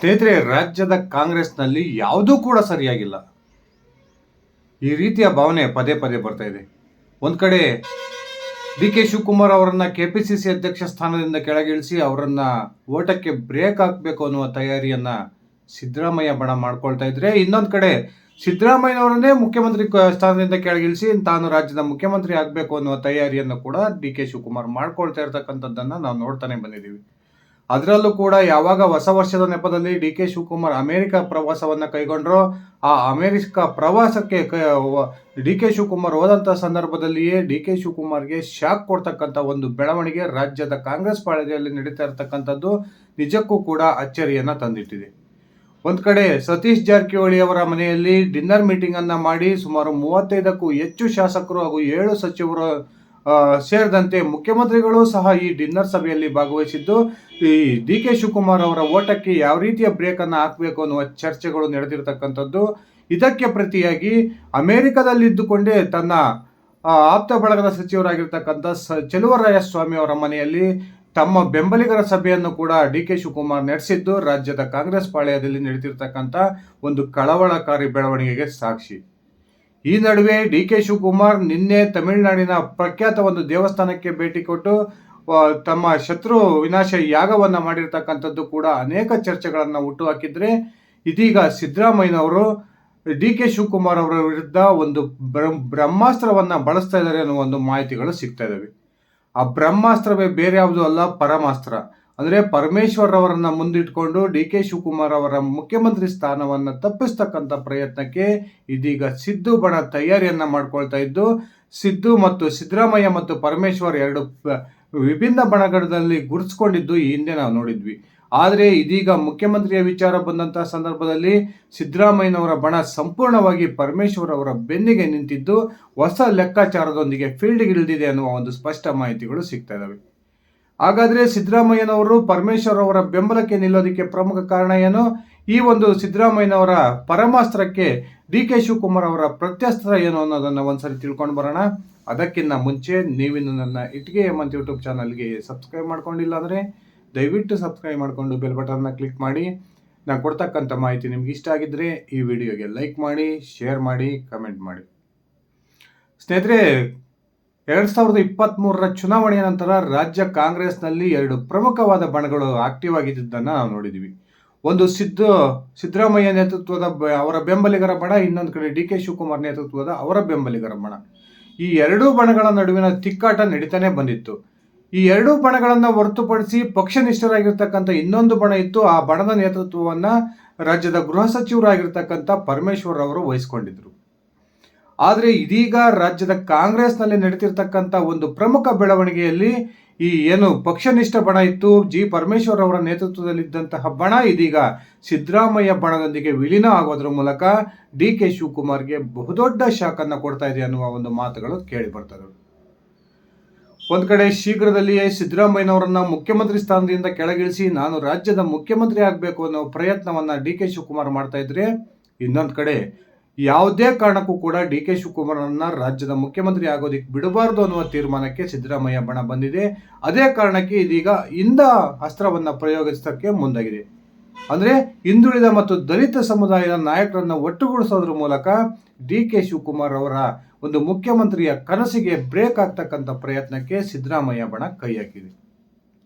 ಸ್ನೇಹಿತರೆ, ರಾಜ್ಯದ ಕಾಂಗ್ರೆಸ್ನಲ್ಲಿ ಯಾವುದೂ ಕೂಡ ಸರಿಯಾಗಿಲ್ಲ. ಈ ರೀತಿಯ ಭಾವನೆ ಪದೇ ಪದೇ ಬರ್ತಾ ಇದೆ. ಒಂದು ಕಡೆ ಡಿ ಕೆ ಶಿವಕುಮಾರ್ ಅವರನ್ನ ಕೆಪಿಸಿಸಿ ಅಧ್ಯಕ್ಷ ಸ್ಥಾನದಿಂದ ಕೆಳಗಿಳಿಸಿ ಅವರನ್ನ ಓಟಕ್ಕೆ ಬ್ರೇಕ್ ಹಾಕಬೇಕು ಅನ್ನುವ ತಯಾರಿಯನ್ನ ಸಿದ್ದರಾಮಯ್ಯ ಬಣ ಮಾಡ್ಕೊಳ್ತಾ ಇದ್ರೆ, ಇನ್ನೊಂದು ಕಡೆ ಸಿದ್ದರಾಮಯ್ಯನವರನ್ನೇ ಮುಖ್ಯಮಂತ್ರಿ ಸ್ಥಾನದಿಂದ ಕೆಳಗಿಳಿಸಿ ತಾನು ರಾಜ್ಯದ ಮುಖ್ಯಮಂತ್ರಿ ಆಗಬೇಕು ಅನ್ನುವ ತಯಾರಿಯನ್ನು ಕೂಡ ಡಿ ಕೆ ಶಿವಕುಮಾರ್ ಮಾಡ್ಕೊಳ್ತಾ ಇರ್ತಕ್ಕಂಥದ್ದನ್ನ ನಾವು ನೋಡ್ತಾನೆ ಬಂದಿದ್ದೀವಿ. ಅದರಲ್ಲೂ ಕೂಡ ಯಾವಾಗ ಹೊಸ ವರ್ಷದ ನೆಪದಲ್ಲಿ ಡಿ ಕೆ ಶಿವಕುಮಾರ್ ಅಮೆರಿಕ ಪ್ರವಾಸವನ್ನು ಕೈಗೊಂಡ್ರೋ, ಆ ಅಮೆರಿಕ ಪ್ರವಾಸಕ್ಕೆ ಡಿ ಕೆ ಶಿವಕುಮಾರ್ ಹೋದಂಥ ಸಂದರ್ಭದಲ್ಲಿಯೇ ಡಿ ಕೆ ಶಿವಕುಮಾರ್ಗೆ ಶಾಕ್ ಕೊಡ್ತಕ್ಕಂಥ ಒಂದು ಬೆಳವಣಿಗೆ ರಾಜ್ಯದ ಕಾಂಗ್ರೆಸ್ ಪಾಳ್ಯದಲ್ಲಿ ನಡೀತಾ ಇರತಕ್ಕಂಥದ್ದು ನಿಜಕ್ಕೂ ಕೂಡ ಅಚ್ಚರಿಯನ್ನು ತಂದಿಟ್ಟಿದೆ. ಒಂದು ಕಡೆ ಸತೀಶ್ ಜಾರಕಿಹೊಳಿ ಅವರ ಮನೆಯಲ್ಲಿ ಡಿನ್ನರ್ ಮೀಟಿಂಗ್ ಅನ್ನ ಮಾಡಿ ಸುಮಾರು 35ಕ್ಕೂ ಹೆಚ್ಚು ಶಾಸಕರು ಹಾಗೂ 7 ಸಚಿವರು ಸೇರಿದಂತೆ ಮುಖ್ಯಮಂತ್ರಿಗಳು ಸಹ ಈ ಡಿನ್ನರ್ ಸಭೆಯಲ್ಲಿ ಭಾಗವಹಿಸಿದ್ದು, ಈ ಡಿ ಕೆ ಶಿವಕುಮಾರ್ ಅವರ ಓಟಕ್ಕೆ ಯಾವ ರೀತಿಯ ಬ್ರೇಕ್ ಅನ್ನು ಹಾಕಬೇಕು ಅನ್ನುವ ಚರ್ಚೆಗಳು ನಡೆದಿರತಕ್ಕಂಥದ್ದು. ಇದಕ್ಕೆ ಪ್ರತಿಯಾಗಿ ಅಮೆರಿಕದಲ್ಲಿದ್ದುಕೊಂಡೇ ತನ್ನ ಆಪ್ತ ಬಳಗದ ಸಚಿವರಾಗಿರ್ತಕ್ಕಂಥ ಚೆಲುವರಾಯಸ್ವಾಮಿ ಅವರ ಮನೆಯಲ್ಲಿ ತಮ್ಮ ಬೆಂಬಲಿಗರ ಸಭೆಯನ್ನು ಕೂಡ ಡಿ ಕೆ ಶಿವಕುಮಾರ್ ನಡೆಸಿದ್ದು ರಾಜ್ಯದ ಕಾಂಗ್ರೆಸ್ ಪಾಳ್ಯದಲ್ಲಿ ನಡೆದಿರ್ತಕ್ಕಂಥ ಒಂದು ಕಳವಳಕಾರಿ ಬೆಳವಣಿಗೆಗೆ ಸಾಕ್ಷಿ. ಈ ನಡುವೆ ಡಿ ಕೆ ಶಿವಕುಮಾರ್ ನಿನ್ನೆ ತಮಿಳುನಾಡಿನ ಪ್ರಖ್ಯಾತ ಒಂದು ದೇವಸ್ಥಾನಕ್ಕೆ ಭೇಟಿ ಕೊಟ್ಟು ತಮ್ಮ ಶತ್ರು ವಿನಾಶ ಯಾಗವನ್ನು ಮಾಡಿರ್ತಕ್ಕಂಥದ್ದು ಕೂಡ ಅನೇಕ ಚರ್ಚೆಗಳನ್ನು ಹುಟ್ಟುಹಾಕಿದ್ರೆ, ಇದೀಗ ಸಿದ್ದರಾಮಯ್ಯನವರು ಡಿ ಕೆ ಶಿವಕುಮಾರ್ ಅವರ ವಿರುದ್ಧ ಒಂದು ಬ್ರಹ್ಮಾಸ್ತ್ರವನ್ನು ಬಳಸ್ತಾ ಇದ್ದಾರೆ ಅನ್ನೋ ಒಂದು ಮಾಹಿತಿಗಳು ಸಿಗ್ತಾ ಇದ್ದಾವೆ. ಆ ಬ್ರಹ್ಮಾಸ್ತ್ರವೇ ಬೇರೆ ಯಾವುದೂ ಅಲ್ಲ, ಪರಮಾಸ್ತ್ರ. ಅಂದರೆ ಪರಮೇಶ್ವರ್ ಅವರನ್ನ ಮುಂದಿಟ್ಕೊಂಡು ಡಿ ಕೆ ಶಿವಕುಮಾರ್ ಅವರ ಮುಖ್ಯಮಂತ್ರಿ ಸ್ಥಾನವನ್ನು ತಪ್ಪಿಸ್ತಕ್ಕಂಥ ಪ್ರಯತ್ನಕ್ಕೆ ಇದೀಗ ಸಿದ್ದು ಬಣ ತಯಾರಿಯನ್ನ ಮಾಡ್ಕೊಳ್ತಾ ಇದ್ದು, ಸಿದ್ದು ಮತ್ತು ಸಿದ್ದರಾಮಯ್ಯ ಮತ್ತು ಪರಮೇಶ್ವರ್ ಎರಡು ವಿಭಿನ್ನ ಬಣಗಳಲ್ಲಿ ಗುರುತಿಸ್ಕೊಂಡಿದ್ದು ಈ ಹಿಂದೆ ನಾವು ನೋಡಿದ್ವಿ. ಆದರೆ ಇದೀಗ ಮುಖ್ಯಮಂತ್ರಿಯ ವಿಚಾರ ಬಂದಂತಹ ಸಂದರ್ಭದಲ್ಲಿ ಸಿದ್ದರಾಮಯ್ಯನವರ ಬಣ ಸಂಪೂರ್ಣವಾಗಿ ಪರಮೇಶ್ವರ್ ಅವರ ಬೆನ್ನಿಗೆ ನಿಂತಿದ್ದು ಹೊಸ ಲೆಕ್ಕಾಚಾರದೊಂದಿಗೆ ಫೀಲ್ಡ್ಗೆ ಇಳಿದಿದೆ ಅನ್ನುವ ಒಂದು ಸ್ಪಷ್ಟ ಮಾಹಿತಿಗಳು ಸಿಗ್ತಾ ಇದ್ದಾವೆ. ಹಾಗಾದ್ರೆ ಸಿದ್ದರಾಮಯ್ಯನವರು ಪರಮೇಶ್ವರ್ ಅವರ ಬೆಂಬಲಕ್ಕೆ ನಿಲ್ಲೋದಕ್ಕೆ ಪ್ರಮುಖ ಕಾರಣ ಏನು? ಈ ಒಂದು ಸಿದ್ದರಾಮಯ್ಯನವರ ಪರಮಾಸ್ತ್ರಕ್ಕೆ ಡಿ ಕೆ ಶಿವಕುಮಾರ್ ಅವರ ಪ್ರತ್ಯಸ್ತ್ರ ಏನು ಅನ್ನೋದನ್ನ ಒಂದ್ಸರಿ ತಿಳ್ಕೊಂಡು ಬರೋಣ. ಅದಕ್ಕಿಂತ ಮುಂಚೆ ನೀವಿನ್ನು ನನ್ನ ಇಟ್ಗೆ ಹೇಮಂತ್ ಯೂಟ್ಯೂಬ್ ಚಾನಲ್ಗೆ ಸಬ್ಸ್ಕ್ರೈಬ್ ಮಾಡ್ಕೊಂಡಿಲ್ಲ ಅಂದರೆ ದಯವಿಟ್ಟು ಸಬ್ಸ್ಕ್ರೈಬ್ ಮಾಡಿಕೊಂಡು ಬೆಲ್ ಬಟನ್ನ ಕ್ಲಿಕ್ ಮಾಡಿ. ನಾನು ಕೊಡ್ತಕ್ಕಂಥ ಮಾಹಿತಿ ನಿಮ್ಗೆ ಇಷ್ಟ ಆಗಿದ್ರೆ ಈ ವಿಡಿಯೋಗೆ ಲೈಕ್ ಮಾಡಿ, ಶೇರ್ ಮಾಡಿ, ಕಮೆಂಟ್ ಮಾಡಿ. ಸ್ನೇಹಿತರೆ, 2023ರ ಚುನಾವಣೆಯ ನಂತರ ರಾಜ್ಯ ಕಾಂಗ್ರೆಸ್ನಲ್ಲಿ 2 ಪ್ರಮುಖವಾದ ಬಣಗಳು ಆಕ್ಟಿವ್ ಆಗಿದ್ದನ್ನು ನಾವು ನೋಡಿದ್ವಿ. ಒಂದು ಸಿದ್ದರಾಮಯ್ಯ ನೇತೃತ್ವದ ಅವರ ಬೆಂಬಲಿಗರ ಬಣ, ಇನ್ನೊಂದು ಕಡೆ ಡಿ ಕೆ ಶಿವಕುಮಾರ್ ನೇತೃತ್ವದ ಅವರ ಬೆಂಬಲಿಗರ ಬಣ. ಈ 2 ಬಣಗಳ ನಡುವಿನ ತಿಕ್ಕಾಟ ನಡೀತಾನೆ ಬಂದಿತ್ತು. ಈ 2 ಬಣಗಳನ್ನು ಹೊರತುಪಡಿಸಿ ಪಕ್ಷನಿಷ್ಠರಾಗಿರ್ತಕ್ಕಂಥ ಇನ್ನೊಂದು ಬಣ ಇತ್ತು. ಆ ಬಣದ ನೇತೃತ್ವವನ್ನ ರಾಜ್ಯದ ಗೃಹ ಸಚಿವರಾಗಿರ್ತಕ್ಕಂಥ ಪರಮೇಶ್ವರ್ ಅವರು ವಹಿಸಿಕೊಂಡಿದ್ರು. ಆದರೆ ಇದೀಗ ರಾಜ್ಯದ ಕಾಂಗ್ರೆಸ್ನಲ್ಲಿ ನಡೀತಿರ್ತಕ್ಕಂಥ ಒಂದು ಪ್ರಮುಖ ಬೆಳವಣಿಗೆಯಲ್ಲಿ ಈ ಏನು ಪಕ್ಷನಿಷ್ಠ ಬಣ ಇತ್ತು, ಜಿ ಪರಮೇಶ್ವರ್ ಅವರ ನೇತೃತ್ವದಲ್ಲಿದ್ದಂತಹ ಬಣ ಇದೀಗ ಸಿದ್ದರಾಮಯ್ಯ ಬಣದೊಂದಿಗೆ ವಿಲೀನ ಆಗೋದ್ರ ಮೂಲಕ ಡಿ ಕೆ ಶಿವಕುಮಾರ್ಗೆ ಬಹುದೊಡ್ಡ ಶಾಕನ್ನು ಕೊಡ್ತಾ ಇದೆ ಅನ್ನುವ ಒಂದು ಮಾತುಗಳು ಕೇಳಿ ಬರ್ತದೆ. ಒಂದು ಕಡೆ ಶೀಘ್ರದಲ್ಲಿಯೇ ಸಿದ್ದರಾಮಯ್ಯನವರನ್ನ ಮುಖ್ಯಮಂತ್ರಿ ಸ್ಥಾನದಿಂದ ಕೆಳಗಿಳಿಸಿ ನಾನು ರಾಜ್ಯದ ಮುಖ್ಯಮಂತ್ರಿ ಆಗಬೇಕು ಅನ್ನೋ ಪ್ರಯತ್ನವನ್ನ ಡಿ ಕೆ ಶಿವಕುಮಾರ್ ಮಾಡ್ತಾ ಇದ್ರೆ, ಇನ್ನೊಂದು ಕಡೆ ಯಾವುದೇ ಕಾರಣಕ್ಕೂ ಕೂಡ ಡಿ ಕೆ ಶಿವಕುಮಾರನ್ನ ರಾಜ್ಯದ ಮುಖ್ಯಮಂತ್ರಿ ಆಗೋದಿಕ್ಕೆ ಬಿಡಬಾರ್ದು ಅನ್ನುವ ತೀರ್ಮಾನಕ್ಕೆ ಸಿದ್ದರಾಮಯ್ಯ ಬಣ ಬಂದಿದೆ. ಅದೇ ಕಾರಣಕ್ಕೆ ಇದೀಗ ಅಸ್ತ್ರವನ್ನ ಪ್ರಯೋಗಿಸೋಕ್ಕೆ ಮುಂದಾಗಿದೆ. ಅಂದ್ರೆ ಹಿಂದುಳಿದ ಮತ್ತು ದಲಿತ ಸಮುದಾಯದ ನಾಯಕರನ್ನ ಒಟ್ಟುಗೂಡಿಸೋದ್ರ ಮೂಲಕ ಡಿ ಕೆ ಶಿವಕುಮಾರ್ ಅವರ ಒಂದು ಮುಖ್ಯಮಂತ್ರಿಯ ಕನಸಿಗೆ ಬ್ರೇಕ್ ಆಗ್ತಕ್ಕಂಥ ಪ್ರಯತ್ನಕ್ಕೆ ಸಿದ್ದರಾಮಯ್ಯ ಬಣ ಕೈ ಹಾಕಿದೆ.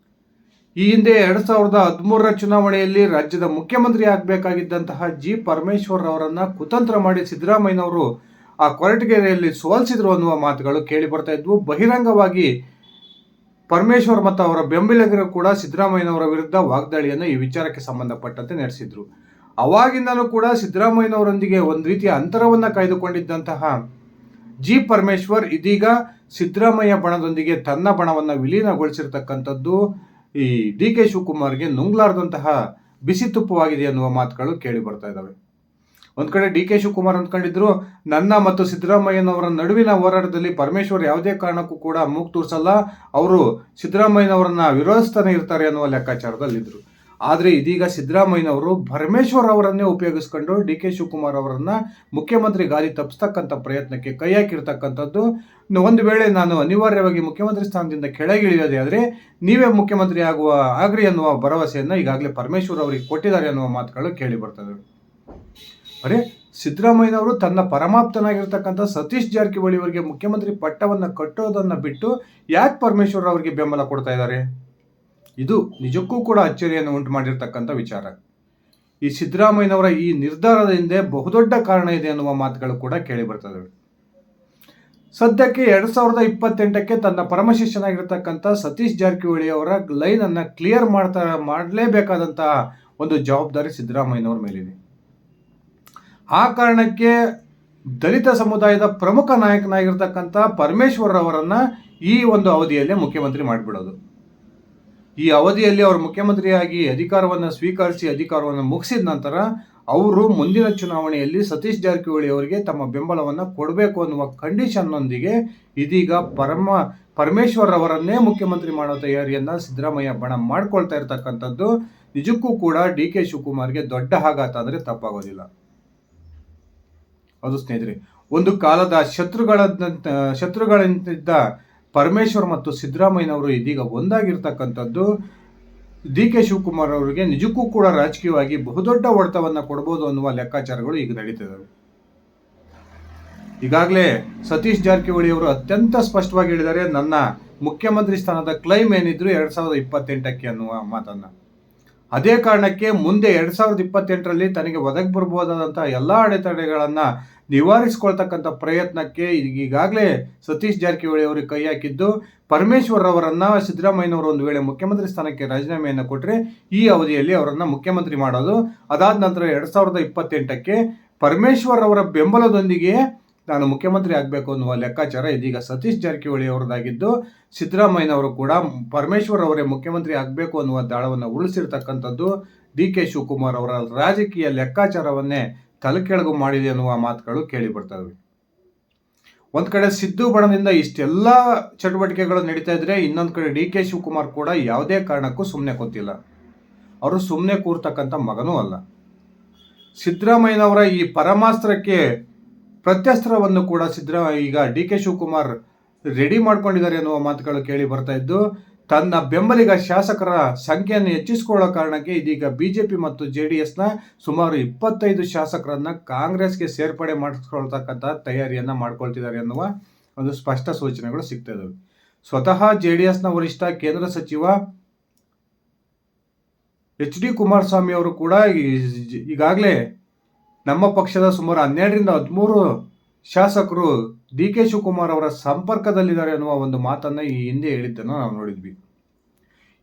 ಈ ಹಿಂದೆ 2013ರ ಚುನಾವಣೆಯಲ್ಲಿ ರಾಜ್ಯದ ಮುಖ್ಯಮಂತ್ರಿ ಆಗಬೇಕಾಗಿದ್ದಂತಹ ಜಿ ಪರಮೇಶ್ವರ್ ಅವರನ್ನ ಕುತಂತ್ರ ಮಾಡಿ ಸಿದ್ದರಾಮಯ್ಯನವರು ಆ ಕೊರಟಗೆರೆಯಲ್ಲಿ ಸೋಲಿಸಿದ್ರು ಅನ್ನುವ ಮಾತುಗಳು ಕೇಳಿ ಬರ್ತಾ ಇದ್ವು. ಬಹಿರಂಗವಾಗಿ ಪರಮೇಶ್ವರ್ ಮತ್ತು ಅವರ ಬೆಂಬಲಿಗರು ಕೂಡ ಸಿದ್ದರಾಮಯ್ಯನವರ ವಿರುದ್ಧ ವಾಗ್ದಾಳಿಯನ್ನು ಈ ವಿಚಾರಕ್ಕೆ ಸಂಬಂಧಪಟ್ಟಂತೆ ನಡೆಸಿದ್ರು. ಅವಾಗಿಂದಲೂ ಕೂಡ ಸಿದ್ದರಾಮಯ್ಯನವರೊಂದಿಗೆ ಒಂದು ರೀತಿಯ ಅಂತರವನ್ನು ಕಾಯ್ದುಕೊಂಡಿದ್ದಂತಹ ಜಿ ಪರಮೇಶ್ವರ್ ಇದೀಗ ಸಿದ್ದರಾಮಯ್ಯ ಬಣದೊಂದಿಗೆ ತನ್ನ ಬಣವನ್ನು ವಿಲೀನಗೊಳಿಸಿರ್ತಕ್ಕಂಥದ್ದು ಈ ಡಿ ಕೆ ಶಿವಕುಮಾರ್ಗೆ ನುಂಗ್ಲಾರ್ದಂತಹ ಬಿಸಿ ತುಪ್ಪವಾಗಿದೆ ಅನ್ನುವ ಮಾತುಗಳು ಕೇಳಿ ಬರ್ತಾ ಇದ್ದಾವೆ. ಒಂದ್ ಕಡೆ ಡಿ ಕೆ ಶಿವಕುಮಾರ್ ಅಂದ್ಕೊಂಡಿದ್ರು, ನನ್ನ ಮತ್ತು ಸಿದ್ದರಾಮಯ್ಯನವರ ನಡುವಿನ ಹೋರಾಟದಲ್ಲಿ ಪರಮೇಶ್ವರ್ ಯಾವುದೇ ಕಾರಣಕ್ಕೂ ಕೂಡ ಮೂಗು ತೂರ್ಸಲ್ಲ, ಅವರು ಸಿದ್ದರಾಮಯ್ಯನವರನ್ನ ವಿರೋಧಿಸ್ತಾನೆ ಇರ್ತಾರೆ ಅನ್ನುವ ಲೆಕ್ಕಾಚಾರದಲ್ಲಿದ್ದರು. ಆದರೆ ಇದೀಗ ಸಿದ್ದರಾಮಯ್ಯನವರು ಪರಮೇಶ್ವರ್ ಅವರನ್ನೇ ಉಪಯೋಗಿಸ್ಕೊಂಡು ಡಿ ಕೆ ಶಿವಕುಮಾರ್ ಅವರನ್ನ ಮುಖ್ಯಮಂತ್ರಿ ಗಾದಿ ತಪ್ಪಿಸ್ತಕ್ಕಂಥ ಪ್ರಯತ್ನಕ್ಕೆ ಕೈ ಹಾಕಿರ್ತಕ್ಕಂಥದ್ದು. ಒಂದು ವೇಳೆ ನಾನು ಅನಿವಾರ್ಯವಾಗಿ ಮುಖ್ಯಮಂತ್ರಿ ಸ್ಥಾನದಿಂದ ಕೆಳಗಿಳಿಯೋದೇ ಆದರೆ ನೀವೇ ಮುಖ್ಯಮಂತ್ರಿ ಆಗ್ರಿ ಅನ್ನುವ ಭರವಸೆಯನ್ನು ಈಗಾಗಲೇ ಪರಮೇಶ್ವರ್ ಅವರಿಗೆ ಕೊಟ್ಟಿದ್ದಾರೆ ಅನ್ನುವ ಮಾತುಗಳು ಕೇಳಿ ಬರ್ತದೆ. ಅರೆ, ಸಿದ್ದರಾಮಯ್ಯನವರು ತನ್ನ ಪರಮಾಪ್ತನಾಗಿರ್ತಕ್ಕಂಥ ಸತೀಶ್ ಜಾರಕಿಹೊಳಿ ಅವರಿಗೆ ಮುಖ್ಯಮಂತ್ರಿ ಪಟ್ಟವನ್ನು ಕಟ್ಟೋದನ್ನು ಬಿಟ್ಟು ಯಾಕೆ ಪರಮೇಶ್ವರ್ ಅವರಿಗೆ ಬೆಂಬಲ ಕೊಡ್ತಾ ಇದ್ದಾರೆ? ಇದು ನಿಜಕ್ಕೂ ಕೂಡ ಅಚ್ಚರಿಯನ್ನು ಉಂಟು ಮಾಡಿರ್ತಕ್ಕಂಥ ವಿಚಾರ. ಈ ಸಿದ್ದರಾಮಯ್ಯನವರ ಈ ನಿರ್ಧಾರದ ಹಿಂದೆ ಬಹುದೊಡ್ಡ ಕಾರಣ ಇದೆ ಅನ್ನುವ ಮಾತುಗಳು ಕೂಡ ಕೇಳಿ ಬರ್ತದೆ. ಸದ್ಯಕ್ಕೆ 2028ಕ್ಕೆ ತನ್ನ ಪರಮ ಶಿಷ್ಯನಾಗಿರ್ತಕ್ಕಂಥ ಸತೀಶ್ ಜಾರಕಿಹೊಳಿ ಅವರ ಲೈನ್ ಅನ್ನ ಕ್ಲಿಯರ್ ಮಾಡಲೇಬೇಕಾದಂತಹ ಒಂದು ಜವಾಬ್ದಾರಿ ಸಿದ್ದರಾಮಯ್ಯನವರ ಮೇಲಿದೆ. ಆ ಕಾರಣಕ್ಕೆ ದಲಿತ ಸಮುದಾಯದ ಪ್ರಮುಖ ನಾಯಕನಾಗಿರ್ತಕ್ಕಂಥ ಪರಮೇಶ್ವರ್ ಅವರನ್ನ ಈ ಒಂದು ಅವಧಿಯಲ್ಲೇ ಮುಖ್ಯಮಂತ್ರಿ ಮಾಡಿಬಿಡೋದು. ಈ ಅವಧಿಯಲ್ಲಿ ಅವರು ಮುಖ್ಯಮಂತ್ರಿಯಾಗಿ ಅಧಿಕಾರವನ್ನು ಸ್ವೀಕರಿಸಿ ಅಧಿಕಾರವನ್ನು ಮುಗಿಸಿದ ನಂತರ ಅವರು ಮುಂದಿನ ಚುನಾವಣೆಯಲ್ಲಿ ಸತೀಶ್ ಜಾರಕಿಹೊಳಿ ಅವರಿಗೆ ತಮ್ಮ ಬೆಂಬಲವನ್ನು ಕೊಡಬೇಕು ಅನ್ನುವ ಕಂಡೀಷನ್ನೊಂದಿಗೆ ಇದೀಗ ಪರಮೇಶ್ವರ್ ಅವರನ್ನೇ ಮುಖ್ಯಮಂತ್ರಿ ಮಾಡೋ ತಯಾರಿಯನ್ನು ಸಿದ್ದರಾಮಯ್ಯ ಬಣ ಮಾಡ್ಕೊಳ್ತಾ ಇರ್ತಕ್ಕಂಥದ್ದು ನಿಜಕ್ಕೂ ಕೂಡ ಡಿ ಕೆ ಶಿವಕುಮಾರ್ಗೆ ದೊಡ್ಡ ಆಘಾತ ಅಂದರೆ ತಪ್ಪಾಗೋದಿಲ್ಲ. ಅದು ಸ್ನೇಹಿತರೆ, ಒಂದು ಕಾಲದ ಶತ್ರುಗಳಿದ್ದ ಪರಮೇಶ್ವರ್ ಮತ್ತು ಸಿದ್ದರಾಮಯ್ಯನವರು ಇದೀಗ ಒಂದಾಗಿರ್ತಕ್ಕಂಥದ್ದು ಡಿ ಕೆ ಶಿವಕುಮಾರ್ ಅವರಿಗೆ ನಿಜಕ್ಕೂ ಕೂಡ ರಾಜಕೀಯವಾಗಿ ಬಹುದೊಡ್ಡ ಹೊಡೆತವನ್ನು ಕೊಡಬಹುದು ಅನ್ನುವ ಲೆಕ್ಕಾಚಾರಗಳು ಈಗ ನಡೀತಿದ್ದಾವೆ. ಈಗಾಗಲೇ ಸತೀಶ್ ಜಾರಕಿಹೊಳಿ ಅವರು ಅತ್ಯಂತ ಸ್ಪಷ್ಟವಾಗಿ ಹೇಳಿದ್ದಾರೆ, ನನ್ನ ಮುಖ್ಯಮಂತ್ರಿ ಸ್ಥಾನದ ಕ್ಲೈಮ್ ಏನಿದ್ರು 2028ಕ್ಕೆ ಅನ್ನುವ ಮಾತನ್ನ. ಅದೇ ಕಾರಣಕ್ಕೆ ಮುಂದೆ 2028ರಲ್ಲಿ ತನಗೆ ಒದಗಿ ಬರಬಹುದಾದಂತಹ ಎಲ್ಲ ಅಡೆತಡೆಗಳನ್ನ ನಿವಾರಿಸಿಕೊಳ್ತಕ್ಕಂಥ ಪ್ರಯತ್ನಕ್ಕೆ ಈಗಾಗಲೇ ಸತೀಶ್ ಜಾರಕಿಹೊಳಿ ಅವರಿಗೆ ಕೈ ಹಾಕಿದ್ದು. ಪರಮೇಶ್ವರ್ ಅವರನ್ನ ಸಿದ್ದರಾಮಯ್ಯನವರು ಒಂದು ವೇಳೆ ಮುಖ್ಯಮಂತ್ರಿ ಸ್ಥಾನಕ್ಕೆ ರಾಜೀನಾಮೆಯನ್ನು ಕೊಟ್ಟರೆ ಈ ಅವಧಿಯಲ್ಲಿ ಅವರನ್ನ ಮುಖ್ಯಮಂತ್ರಿ ಮಾಡೋದು. ಅದಾದ ನಂತರ 2028ಕ್ಕೆ ಪರಮೇಶ್ವರ್ ಅವರ ಬೆಂಬಲದೊಂದಿಗೆ ನಾನು ಮುಖ್ಯಮಂತ್ರಿ ಆಗಬೇಕು ಅನ್ನುವ ಲೆಕ್ಕಾಚಾರ ಇದೀಗ ಸತೀಶ್ ಜಾರಕಿಹೊಳಿ ಅವರದಾಗಿದ್ದು, ಸಿದ್ದರಾಮಯ್ಯನವರು ಕೂಡ ಪರಮೇಶ್ವರ್ ಅವರೇ ಮುಖ್ಯಮಂತ್ರಿ ಆಗಬೇಕು ಅನ್ನುವ ದಾಳವನ್ನು ಉಳಿಸಿರ್ತಕ್ಕಂಥದ್ದು ಡಿ ಕೆ ಶಿವಕುಮಾರ್ ಅವರ ರಾಜಕೀಯ ಲೆಕ್ಕಾಚಾರವನ್ನೇ ತಲೆಕೆಳಗು ಮಾಡಿದೆ ಅನ್ನುವ ಮಾತುಗಳು ಕೇಳಿ ಬರ್ತವೆ. ಒಂದ್ ಕಡೆ ಸಿದ್ದು ಬಣದಿಂದ ಇಷ್ಟೆಲ್ಲ ಚಟುವಟಿಕೆಗಳು ನಡೀತಾ ಇದ್ರೆ, ಇನ್ನೊಂದು ಕಡೆ ಡಿ ಕೆ ಶಿವಕುಮಾರ್ ಕೂಡ ಯಾವುದೇ ಕಾರಣಕ್ಕೂ ಸುಮ್ಮನೆ ಕೂತಿಲ್ಲ. ಅವರು ಸುಮ್ಮನೆ ಕೂರ್ತಕ್ಕಂಥ ಮಗನೂ ಅಲ್ಲ. ಸಿದ್ದರಾಮಯ್ಯನವರ ಈ ಪರಮಾಸ್ತ್ರಕ್ಕೆ ಪ್ರತ್ಯಸ್ತ್ರವನ್ನು ಕೂಡ ಈಗ ಡಿ ಕೆ ಶಿವಕುಮಾರ್ ರೆಡಿ ಮಾಡ್ಕೊಂಡಿದ್ದಾರೆ ಅನ್ನುವ ಮಾತುಗಳು ಕೇಳಿ ಬರ್ತಾ ಇದ್ದು, ತನ್ನ ಬೆಂಬಲಿಗ ಶಾಸಕರ ಸಂಖ್ಯೆಯನ್ನು ಹೆಚ್ಚಿಸಿಕೊಳ್ಳೋ ಕಾರಣಕ್ಕೆ ಇದೀಗ ಬಿಜೆಪಿ ಮತ್ತು JDSನ ಸುಮಾರು 25 ಶಾಸಕರನ್ನ ಕಾಂಗ್ರೆಸ್ಗೆ ಸೇರ್ಪಡೆ ಮಾಡಿಸ್ಕೊಳ್ತಕ್ಕಂಥ ತಯಾರಿಯನ್ನ ಮಾಡ್ಕೊಳ್ತಿದ್ದಾರೆ ಅನ್ನುವ ಒಂದು ಸ್ಪಷ್ಟ ಸೂಚನೆಗಳು ಸಿಗ್ತಾ ಇದ್ದಾವೆ. ಸ್ವತಃ JDSನ ವರಿಷ್ಠ ಕೇಂದ್ರ ಸಚಿವ HD ಕುಮಾರಸ್ವಾಮಿ ಅವರು ಕೂಡ ಈಗಾಗಲೇ ನಮ್ಮ ಪಕ್ಷದ ಸುಮಾರು 12ರಿಂದ 13 ಶಾಸಕರು ಡಿ ಕೆ ಶಿವಕುಮಾರ್ ಅವರ ಸಂಪರ್ಕದಲ್ಲಿದ್ದಾರೆ ಅನ್ನುವ ಒಂದು ಮಾತನ್ನ ಈ ಹಿಂದೆ ಹೇಳಿದ್ದನ್ನು ನಾವು ನೋಡಿದ್ವಿ.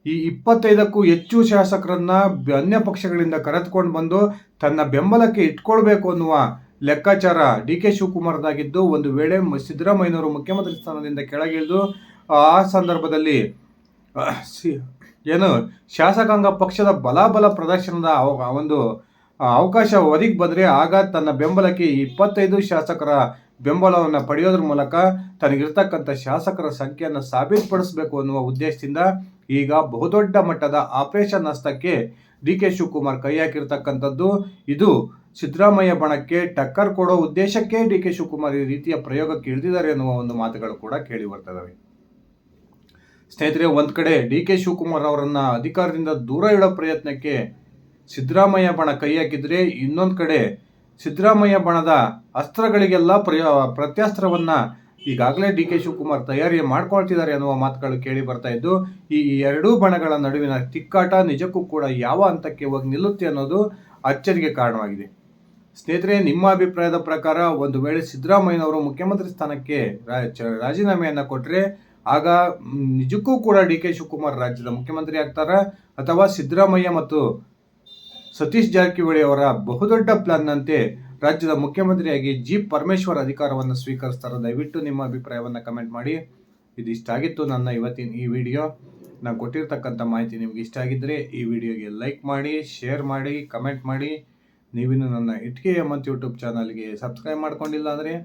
ಈ 25ಕ್ಕೂ ಹೆಚ್ಚು ಶಾಸಕರನ್ನ ಅನ್ಯ ಪಕ್ಷಗಳಿಂದ ಕರೆದುಕೊಂಡು ಬಂದು ತನ್ನ ಬೆಂಬಲಕ್ಕೆ ಇಟ್ಕೊಳ್ಬೇಕು ಅನ್ನುವ ಲೆಕ್ಕಾಚಾರ ಡಿ ಕೆ ಶಿವಕುಮಾರ್ದಾಗಿದ್ದು, ಒಂದು ವೇಳೆ ಸಿದ್ದರಾಮಯ್ಯನವರು ಮುಖ್ಯಮಂತ್ರಿ ಸ್ಥಾನದಿಂದ ಕೆಳಗಿಳಿದು ಆ ಸಂದರ್ಭದಲ್ಲಿ ಏನು ಶಾಸಕಾಂಗ ಪಕ್ಷದ ಬಲಾಬಲ ಪ್ರದರ್ಶನದ ಒಂದು ಅವಕಾಶ ಒದಗಿ ಬಂದರೆ ಆಗ ತನ್ನ ಬೆಂಬಲಕ್ಕೆ 25 ಶಾಸಕರ ಬೆಂಬಲವನ್ನು ಪಡೆಯೋದ್ರ ಮೂಲಕ ತನಗಿರ್ತಕ್ಕಂಥ ಶಾಸಕರ ಸಂಖ್ಯೆಯನ್ನು ಸಾಬೀತುಪಡಿಸಬೇಕು ಅನ್ನುವ ಉದ್ದೇಶದಿಂದ ಈಗ ಬಹುದೊಡ್ಡ ಮಟ್ಟದ ಆಪರೇಷನ್ ಹಸ್ತಕ್ಕೆ ಡಿ ಕೆ ಶಿವಕುಮಾರ್ ಕೈ ಹಾಕಿರ್ತಕ್ಕಂಥದ್ದು. ಇದು ಸಿದ್ದರಾಮಯ್ಯ ಬಣಕ್ಕೆ ಟಕ್ಕರ್ ಕೊಡೋ ಉದ್ದೇಶಕ್ಕೆ ಡಿ ಕೆ ಶಿವಕುಮಾರ್ ಈ ರೀತಿಯ ಪ್ರಯೋಗಕ್ಕೆ ಇಳಿದಿದ್ದಾರೆ ಅನ್ನುವ ಒಂದು ಮಾತುಗಳು ಕೂಡ ಕೇಳಿ ಬರ್ತವೆ. ಸ್ನೇಹಿತರೆ, ಒಂದ್ ಕಡೆ ಡಿ ಕೆ ಶಿವಕುಮಾರ್ ಅವರನ್ನ ಅಧಿಕಾರದಿಂದ ದೂರ ಇಡೋ ಪ್ರಯತ್ನಕ್ಕೆ ಸಿದ್ದರಾಮಯ್ಯ ಬಣ ಕೈ ಹಾಕಿದ್ರೆ, ಇನ್ನೊಂದು ಕಡೆ ಸಿದ್ದರಾಮಯ್ಯ ಬಣದ ಅಸ್ತ್ರಗಳಿಗೆಲ್ಲ ಪ್ರತ್ಯಾಸ್ತ್ರವನ್ನ ಈಗಾಗಲೇ ಡಿ ಕೆ ಶಿವಕುಮಾರ್ ತಯಾರಿ ಮಾಡ್ಕೊಳ್ತಿದ್ದಾರೆ ಅನ್ನುವ ಮಾತುಗಳು ಕೇಳಿ ಬರ್ತಾ ಇದ್ದು, ಈ ಎರಡೂ ಬಣಗಳ ನಡುವಿನ ತಿಕ್ಕಾಟ ನಿಜಕ್ಕೂ ಕೂಡ ಯಾವ ಹಂತಕ್ಕೆ ಹೋಗಿ ನಿಲ್ಲುತ್ತೆ ಅನ್ನೋದು ಅಚ್ಚರಿಗೆ ಕಾರಣವಾಗಿದೆ. ಸ್ನೇಹಿತರೆ, ನಿಮ್ಮ ಅಭಿಪ್ರಾಯದ ಪ್ರಕಾರ ಒಂದು ವೇಳೆ ಸಿದ್ದರಾಮಯ್ಯನವರು ಮುಖ್ಯಮಂತ್ರಿ ಸ್ಥಾನಕ್ಕೆ ರಾಜೀನಾಮೆಯನ್ನು ಕೊಟ್ಟರೆ ಆಗ ನಿಜಕ್ಕೂ ಕೂಡ ಡಿ ಕೆ ಶಿವಕುಮಾರ್ ರಾಜ್ಯದ ಮುಖ್ಯಮಂತ್ರಿ ಆಗ್ತಾರಾ, ಅಥವಾ ಸಿದ್ದರಾಮಯ್ಯ ಮತ್ತು ಸತೀಶ್ ಜಾರಕಿಹೊಳಿ ಅವರ ಬಹುದೊಡ್ಡ ಪ್ಲಾನ್ನಂತೆ ರಾಜ್ಯದ ಮುಖ್ಯಮಂತ್ರಿಯಾಗಿ ಜಿ ಪರಮೇಶ್ವರ್ ಅಧಿಕಾರವನ್ನು ಸ್ವೀಕರಿಸ್ತಾರೆ? ದಯವಿಟ್ಟು ನಿಮ್ಮ ಅಭಿಪ್ರಾಯವನ್ನು ಕಮೆಂಟ್ ಮಾಡಿ. ಇದು ಇಷ್ಟ ಆಗಿತ್ತು ನನ್ನ ಇವತ್ತಿನ ಈ ವಿಡಿಯೋ. ನಾನು ಕೊಟ್ಟಿರ್ತಕ್ಕಂಥ ಮಾಹಿತಿ ನಿಮ್ಗೆ ಇಷ್ಟ ಆಗಿದ್ದರೆ ಈ ವಿಡಿಯೋಗೆ ಲೈಕ್ ಮಾಡಿ, ಶೇರ್ ಮಾಡಿ, ಕಮೆಂಟ್ ಮಾಡಿ. ನೀವಿನ್ನು ನನ್ನ ಇಟ್ಕೆ ಹೇಮಂತ್ ಯೂಟ್ಯೂಬ್ ಚಾನಲ್ಗೆ ಸಬ್ಸ್ಕ್ರೈಬ್ ಮಾಡ್ಕೊಂಡಿಲ್ಲ ಅಂದರೆ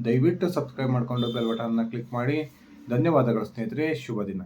ದಯವಿಟ್ಟು ಸಬ್ಸ್ಕ್ರೈಬ್ ಮಾಡಿಕೊಂಡು ಬೆಲ್ ಬಟನ್ನ ಕ್ಲಿಕ್ ಮಾಡಿ. ಧನ್ಯವಾದಗಳು ಸ್ನೇಹಿತರೆ, ಶುಭ ದಿನ.